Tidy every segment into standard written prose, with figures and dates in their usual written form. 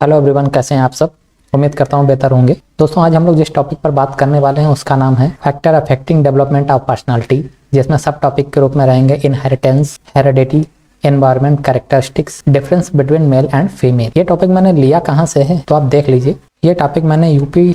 Hello everyone, कैसे हैं आप सब। उम्मीद करता हूँ बेहतर होंगे। दोस्तों, आज हम लोग जिस टॉपिक पर बात करने वाले हैं उसका नाम है factor affecting development of personality, जिसमें सब टॉपिक के रूप में रहेंगे inheritance, heredity, environment, characteristics, difference between male and female. ये टॉपिक मैंने लिया कहाँ से है तो आप देख लीजिए। ये टॉपिक मैंने यूपी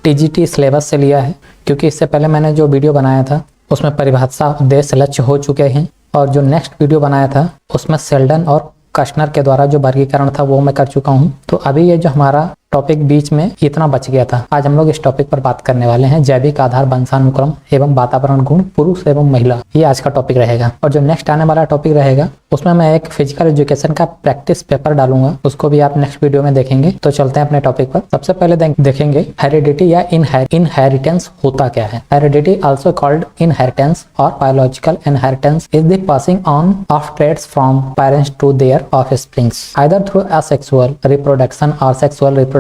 टीजीटी सिलेबस से लिया है, क्योंकि इससे पहले मैंने जो वीडियो बनाया था उसमें परिभाषा, उद्देश्य, लक्ष्य हो चुके हैं, और जो नेक्स्ट वीडियो बनाया था उसमें सेल्डन और कश्नर के द्वारा जो वर्गीकरण था वो मैं कर चुका हूं। तो अभी ये जो हमारा टॉपिक बीच में इतना बच गया था, आज हम लोग इस टॉपिक पर बात करने वाले हैं जैविक आधार, वंशानुक्रम एवं वातावरण गुण, पुरुष एवं महिला। ये आज का टॉपिक रहेगा। और जो नेक्स्ट आने वाला टॉपिक रहेगा उसमें मैं एक फिजिकल एजुकेशन का प्रैक्टिस पेपर डालूंगा, उसको भी आप नेक्स्ट वीडियो में देखेंगे। तो चलते हैं अपने टॉपिक पर। सबसे पहले देखेंगे हेरिडिटी या इनहेरिटेंस होता क्या है। हेरिडिटी आल्सो कॉल्ड इनहेरिटेंस और biological inheritance is the passing on of traits from parents to their offsprings either through asexual reproduction or sexual reproduction.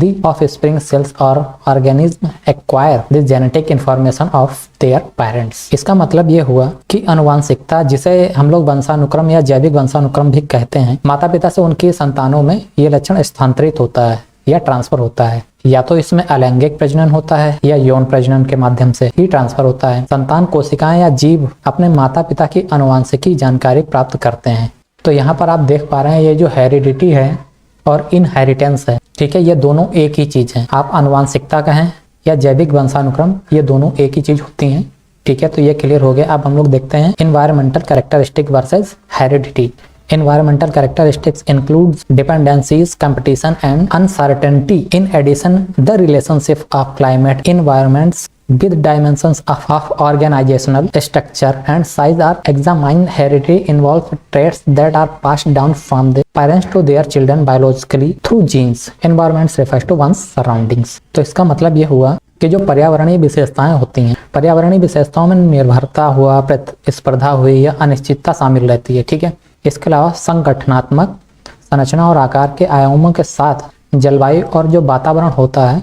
The offspring cells or organism acquire the genetic information of their parents. इसका मतलब ये हुआ कि आनुवंशिकता, जिसे हम लोग वंशानुक्रम या जैविक वंशानुक्रम भी कहते हैं, माता पिता से उनकी संतानों में ये लक्षण स्थानांतरित होता है या ट्रांसफर होता है। या तो इसमें अलैंगिक प्रजनन होता है या यौन प्रजनन के माध्यम से ही ट्रांसफर होता है। संतान कोशिकाएं या जीव अपने माता पिता की आनुवंशिकी जानकारी प्राप्त करते हैं। तो यहाँ पर आप देख पा रहे हैं ये जो हेरिडिटी है और इनहेरिटेंस है, ठीक है, ये दोनों एक ही चीज है। आप आनुवंशिकता कहें या जैविक वंशानुक्रम, ये दोनों एक ही चीज होती हैं, ठीक है। तो ये क्लियर हो गया। अब हम लोग देखते हैं environmental characteristic versus heredity. Environmental characteristics includes dependencies, competition, and uncertainty. In addition, the relationship of climate environments with dimensions of organizational structure and size are examined. Heredity involves traits that are passed down from the parents to their children biologically through genes. Environment refers to one's surroundings. तो इसका मतलब ये हुआ कि जो पर्यावरणीय विशेषताएं होती हैं, पर्यावरणीय विशेषताओं में निर्भरता हुआ, प्रतिस्पर्धा हुई या अनिश्चितता शामिल रहती है, ठीक है। इसके अलावा संगठनात्मक संरचना और आकार के आयामों के साथ जलवायु और जो वातावरण होता है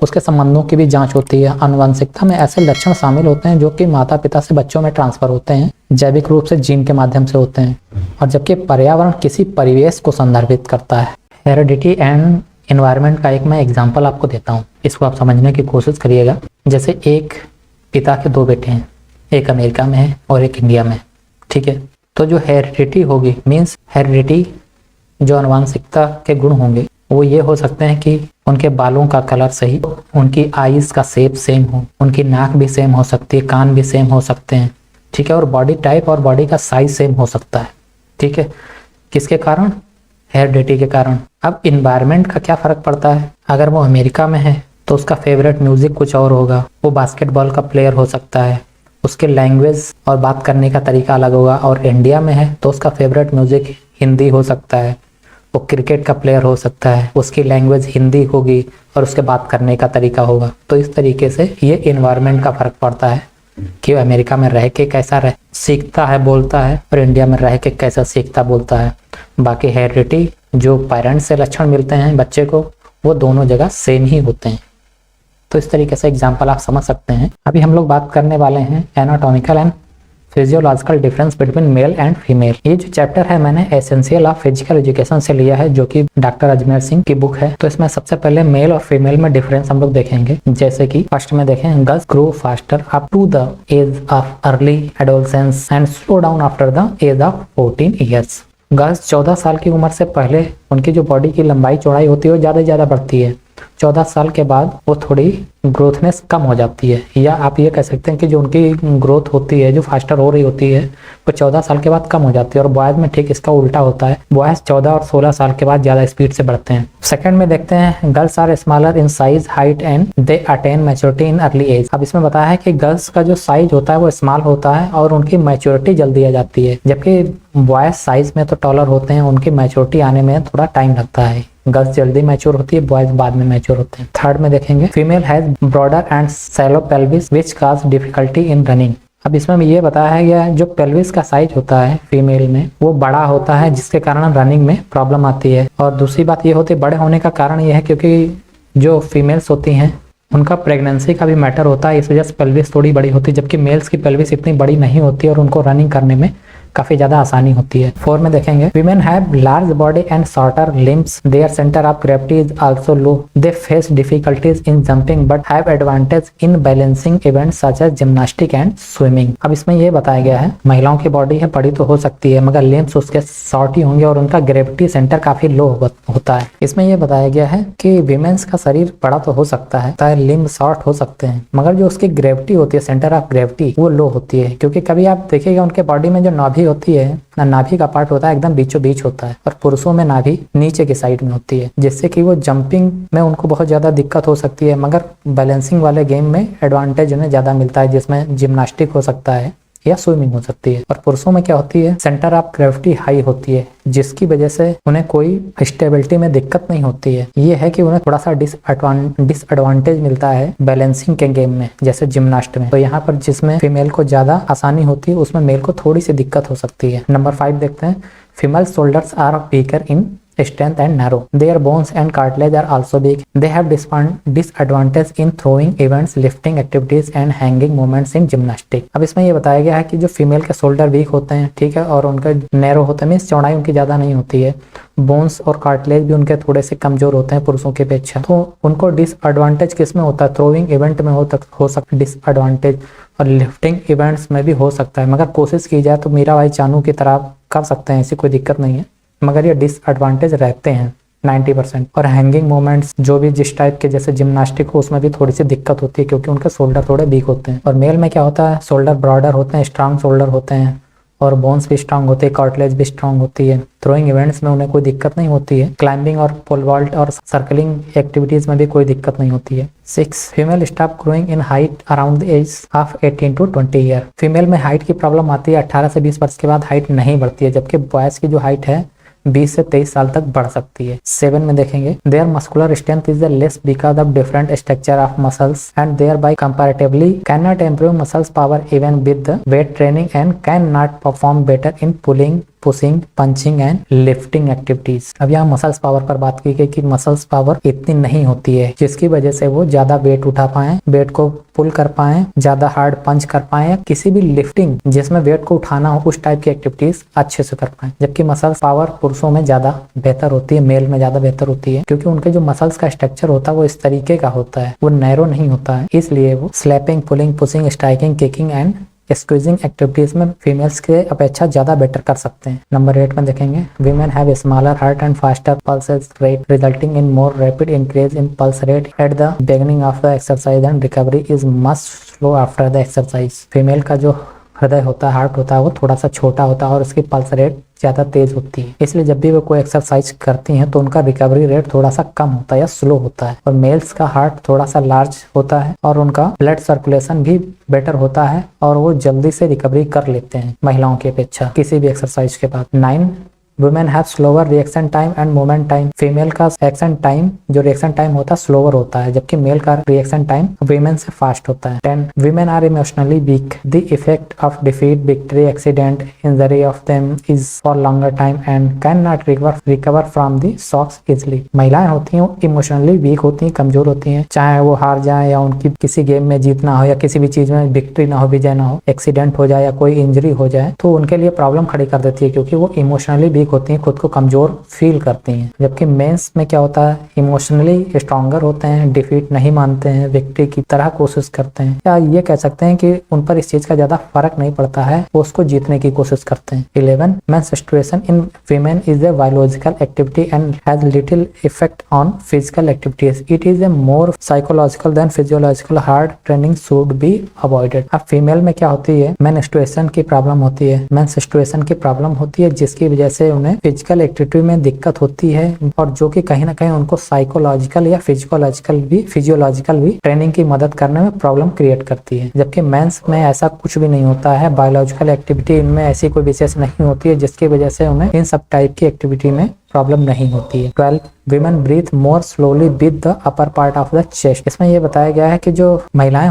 उसके संबंधों की भी जांच होती है। आनुवंशिकता में ऐसे लक्षण शामिल होते हैं जो कि माता पिता से बच्चों में ट्रांसफर होते हैं, जैविक रूप से जीन के माध्यम से होते हैं, और जबकि पर्यावरण किसी परिवेश को संदर्भित करता है। हेरिडिटी एंड एनवायरनमेंट का एक मैं एग्जाम्पल आपको देता हूँ, इसको आप समझने की कोशिश करिएगा। जैसे एक पिता के दो बेटे हैं, एक अमेरिका में है और एक इंडिया में, ठीक है। तो जो हेरिडिटी होगी, मीन्स हेरिडिटी जो आनुवंशिकता के गुण होंगे वो ये हो सकते हैं कि उनके बालों का कलर सही, उनकी आईज का शेप सेम हो, उनकी नाक भी सेम हो सकती है, कान भी सेम हो सकते हैं, ठीक है, और बॉडी टाइप और बॉडी का साइज सेम हो सकता है, ठीक है। किसके कारण? हेरिडिटी के कारण। अब इन्वायरमेंट का क्या फर्क पड़ता है? अगर वो अमेरिका में है तो उसका फेवरेट म्यूजिक कुछ और होगा, वो बास्केटबॉल का प्लेयर हो सकता है, उसके लैंग्वेज और बात करने का तरीका अलग होगा। और इंडिया में है तो उसका फेवरेट म्यूजिक हिंदी हो सकता है, वो क्रिकेट का प्लेयर हो सकता है, उसकी लैंग्वेज हिंदी होगी और उसके बात करने का तरीका होगा। तो इस तरीके से ये एनवायरनमेंट का फर्क पड़ता है कि अमेरिका में रह के कैसा सीखता है, बोलता है, और इंडिया में रह के कैसा सीखता बोलता है। बाकी हेरिडिटी जो पेरेंट्स से लक्षण मिलते हैं बच्चे को, वो दोनों जगह सेम ही होते हैं। तो इस तरीके से एग्जाम्पल आप समझ सकते हैं। अभी हम लोग बात करने वाले हैं anatomical and physiological difference between male and female. ये जो चैप्टर है मैंने एसेंशियल ऑफ फिजिकल एजुकेशन से लिया है, जो कि डॉक्टर अजमेर सिंह की बुक है। तो इसमें सबसे पहले मेल और फीमेल में डिफरेंस हम लोग देखेंगे। जैसे कि फर्स्ट में देखें, girls grow faster up to the age of early adolescence and slow down after the age of 14 years. Girls 14 साल की उम्र से पहले उनकी जो बॉडी की लंबाई चौड़ाई होती है वो ज्यादा से ज्यादा बढ़ती है। 14 साल के बाद वो थोड़ी ग्रोथनेस कम हो जाती है, या आप ये कह सकते हैं कि जो उनकी ग्रोथ होती है, जो फास्टर हो रही होती है, वो 14 साल के बाद कम हो जाती है। और बॉयज में ठीक इसका उल्टा होता है, बॉयज 14 और 16 साल के बाद ज्यादा स्पीड से बढ़ते हैं। सेकंड में देखते हैं, girls are smaller in size, height and they attain maturity in early age. अब इसमें बताया है कि गर्ल्स का जो साइज होता है वो स्मॉल होता है और उनकी मैच्योरिटी जल्दी आ जाती है, जबकि बॉयज साइज में तो टॉलर होते हैं, उनकी मैच्योरिटी आने में थोड़ा टाइम लगता है। गर्ल्स जल्दी मैच्योर होती है, बॉयज बाद में मैच्योर होते हैं। थर्ड में देखेंगे, female has broader and shallow pelvis which cause difficulty in running. अब इसमें ये बताया गया जो पेल्विस का साइज होता है फीमेल में वो बड़ा होता है, जिसके कारण रनिंग में प्रॉब्लम आती है। और दूसरी बात ये होती है, बड़े होने का कारण ये है क्योंकि जो फीमेल्स होती हैं उनका प्रेगनेंसी का भी मैटर होता है, इस वजह से पेल्विस थोड़ी बड़ी होती है, जबकि मेल्स की पेल्विस इतनी बड़ी नहीं होती और उनको रनिंग करने में काफी ज्यादा आसानी होती है। 4 में देखेंगे women have large body and shorter limbs, their centre of gravity is also low, they face difficulties in jumping but have advantage in balancing events such as gymnastic and swimming. अब इसमें यह बताया गया है महिलाओं की बॉडी है बड़ी तो हो सकती है मगर लिम्स उसके शॉर्ट ही होंगे और उनका ग्रेविटी सेंटर काफी लो होता है। इसमें यह बताया गया है कि वीमेन्स का शरीर बड़ा तो हो सकता है, लिम्ब शॉर्ट हो सकते हैं मगर जो उसकी ग्रेविटी होती है, सेंटर ऑफ ग्रेविटी, वो लो होती है। क्योंकि कभी आप देखिएगा उनके बॉडी में जो नाभि होती है, नाभि का पार्ट होता है एकदम बीचों बीच होता है और पुरुषों में नाभि नीचे की साइड में होती है, जिससे कि वो जंपिंग में उनको बहुत ज्यादा दिक्कत हो सकती है। मगर बैलेंसिंग वाले गेम में एडवांटेज उन्हें ज्यादा मिलता है, जिसमें जिम्नास्टिक हो सकता है या स्विमिंग हो सकती है। और पुरुषों में क्या होती है, सेंटर ऑफ ग्रेविटी हाई होती है, जिसकी वजह से उन्हें कोई स्टेबिलिटी में दिक्कत नहीं होती है। ये है कि उन्हें थोड़ा सा डिसएडवांटेज मिलता है बैलेंसिंग के गेम में, जैसे जिम्नास्ट में। तो यहाँ पर जिसमें फीमेल को ज्यादा आसानी होती है उसमें मेल को थोड़ी सी दिक्कत हो सकती है। नंबर 5 देखते हैं female shoulders are weaker in strength and narrow. Their bones and cartilage are also weak. They have disadvantage in throwing events, lifting activities and hanging movements in gymnastics. अब इसमें ये बताया गया है कि जो फीमेल के शोल्डर वीक होते हैं, ठीक है, और उनका नैरो होता है, मीन्स चौड़ाई उनकी ज्यादा नहीं होती है। बोन्स और कार्टिलेज भी उनके थोड़े से कमजोर होते हैं पुरुषों के अपेक्षा। तो उनको डिसएडवांटेज किस में होता है, थ्रोइंग इवेंट में हो सकता है डिसएडवांटेज, और लिफ्टिंग इवेंट्स में भी हो सकता है। मगर कोशिश की जाए तो मीराबाई चानू की तरह कर सकते हैं, ऐसी कोई दिक्कत नहीं है, मगर ये डिसएडवांटेज रहते हैं 90%। और हैंगिंग मूवमेंट्स जो भी जिस टाइप के जैसे जिम्नास्टिक हो उसमें भी थोड़ी सी दिक्कत होती है, क्योंकि उनके शोल्डर थोड़े वीक होते हैं। और मेल में क्या होता है, शोल्डर ब्रॉडर होते हैं, स्ट्रांग शोल्डर होते हैं और बोन्स भी स्ट्रांग होते हैं, कार्टिलेज भी स्ट्रांग होती है। थ्रोइंग इवेंट्स में उन्हें कोई दिक्कत नहीं होती है। क्लाइंबिंग और पोल वॉल्ट और सर्कलिंग एक्टिविटीज में भी कोई दिक्कत नहीं होती है। 6 female stop growing in height around the age of 18 to 20 year. Female में हाइट की प्रॉब्लम आती है, 18 से 20 वर्ष के बाद हाइट नहीं बढ़ती है, जबकि बॉयज की जो हाइट है 20 से 23 साल तक बढ़ सकती है। 7 में देखेंगे their muscular strength is less because of different structure of muscles and thereby comparatively can not improve muscles power even with weight training and can not perform better in pulling, pushing, punching and lifting activities. अब यहाँ muscles power पर बात की गई कि muscles power इतनी नहीं होती है, जिसकी वजह से वो ज्यादा वेट उठा पाए, वेट को पुल कर पाए, ज्यादा हार्ड पंच कर पाए, किसी भी लिफ्टिंग जिसमें वेट को उठाना हो उस टाइप की एक्टिविटीज अच्छे से कर पाए। जबकि मसल्स पावर पुरुषों में ज्यादा बेहतर होती है, मेल में ज्यादा बेहतर होती है, क्योंकि उनके जो मसल्स का स्ट्रक्चर होता है वो इस तरीके का होता है, वो नैरो नहीं होता है, इसलिए वो slapping, pulling, pushing, striking, kicking and squeezing activities में फीमेल्स के अपेक्षा ज्यादा बेटर कर सकते हैं। नंबर 8 में देखेंगे women have smaller heart and faster pulses rate resulting in more rapid increase in pulse rate at the beginning of the exercise and recovery is much slow after the exercise. Female का जो हृदय होता है, heart होता है, वो थोड़ा सा छोटा होता है और उसकी पल्स रेट ज्यादा तेज होती है, इसलिए जब भी वो कोई एक्सरसाइज करती हैं तो उनका रिकवरी रेट थोड़ा सा कम होता है या स्लो होता है। और मेल्स का हार्ट थोड़ा सा लार्ज होता है और उनका ब्लड सर्कुलेशन भी बेटर होता है और वो जल्दी से रिकवरी कर लेते हैं महिलाओं की अपेक्षा किसी भी एक्सरसाइज के बाद। 9 women have slower reaction time and movement time. Female का रिएक्शन टाइम, जो रिएक्शन टाइम होता है स्लोअर होता है, जबकि मेल का रिएक्शन टाइम वीमेन से फास्ट होता है। 10 women are emotionally weak. The effect of defeat, victory, accident, injury of them is for longer time and can not recover from the shocks easily. महिलाएं होती हैं इमोशनली वीक होती हैं, कमजोर होती हैं, चाहे वो हार जाए या उनकी किसी गेम में जीतना हो या किसी भी चीज में विक्ट्री ना हो, विजय ना हो, एक्सीडेंट हो जाए या कोई इंजरी हो जाए तो उनके लिए प्रॉब्लम खड़ी कर देती है, क्योंकि वो इमोशनली होती हैं, खुद को कमजोर फील करती हैं। जबकि मेंस में क्या होता है, इमोशनली स्ट्रॉन्गर होते हैं, डिफीट नहीं मानते हैं, विक्ट्री की तरह कोशिश करते हैं, या ये कह सकते हैं कि उन पर इस चीज का ज्यादा फर्क नहीं पड़ता है, वो उसको जीतने की कोशिश करते हैं। 11 menstruation in women is a biological activity and has little effect on physical activities. It is a more psychological than physiological, hard training should be avoided. अब फीमेल में क्या होती है, मेंस्ट्रुएशन की प्रॉब्लम होती है, मेंस्ट्रुएशन की प्रॉब्लम होती है, जिसकी वजह से उन्हें फिजिकल एक्टिविटी में दिक्कत होती है और जो कि कहीं ना कहीं उनको साइकोलॉजिकल या फिजियोलॉजिकल भी ट्रेनिंग की मदद करने में प्रॉब्लम क्रिएट करती है। जबकि मेंस में ऐसा कुछ भी नहीं होता है, बायोलॉजिकल एक्टिविटी इनमें ऐसी कोई विशेष नहीं होती है, जिसकी वजह से उन्हें इन सब टाइप की एक्टिविटी में प्रॉब्लम नहीं होती है। 12 women breathe more slowly with the upper part of the chest. इसमें यह बताया गया है कि जो महिलाएं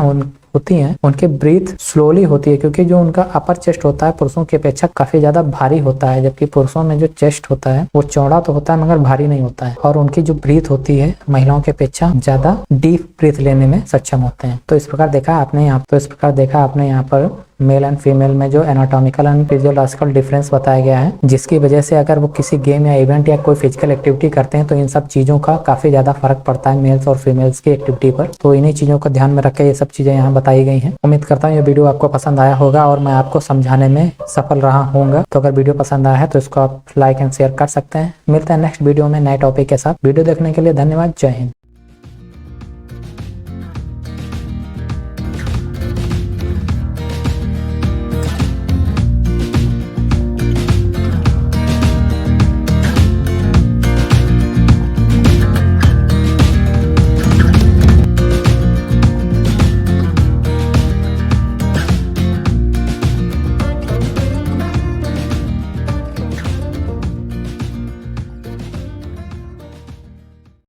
होती हैं उनके ब्रीथ स्लोली होती है, क्योंकि जो उनका अपर चेस्ट होता है पुरुषों की अपेक्षा काफी ज्यादा भारी होता है, जबकि पुरुषों में जो चेस्ट होता है वो चौड़ा तो होता है मगर भारी नहीं होता है, और उनकी जो ब्रीथ होती है महिलाओं की अपेक्षा ज्यादा डीप ब्रीथ लेने में सक्षम होते हैं। तो इस प्रकार देखा आपने यहाँ पर मेल एंड फीमेल में जो एनाटॉमिकल एंड फिजियोलॉजिकल डिफरेंस बताया गया है, जिसकी वजह से अगर वो किसी गेम या इवेंट या कोई फिजिकल एक्टिविटी करते हैं तो इन सब चीज़ों का काफ़ी ज़्यादा फर्क पड़ता है मेल्स और फीमेल्स की एक्टिविटी पर। तो इन्हीं चीज़ों को ध्यान में रख के ये सब चीज़ें यहाँ बताई गई हैं। उम्मीद करता हूँ ये वीडियो आपको पसंद आया होगा और मैं आपको समझाने में सफल रहा हूँगा। तो अगर वीडियो पसंद आया है तो इसको आप लाइक एंड शेयर कर सकते हैं। मिलते हैं नेक्स्ट वीडियो में नए टॉपिक के साथ। वीडियो देखने के लिए धन्यवाद। जय हिंद।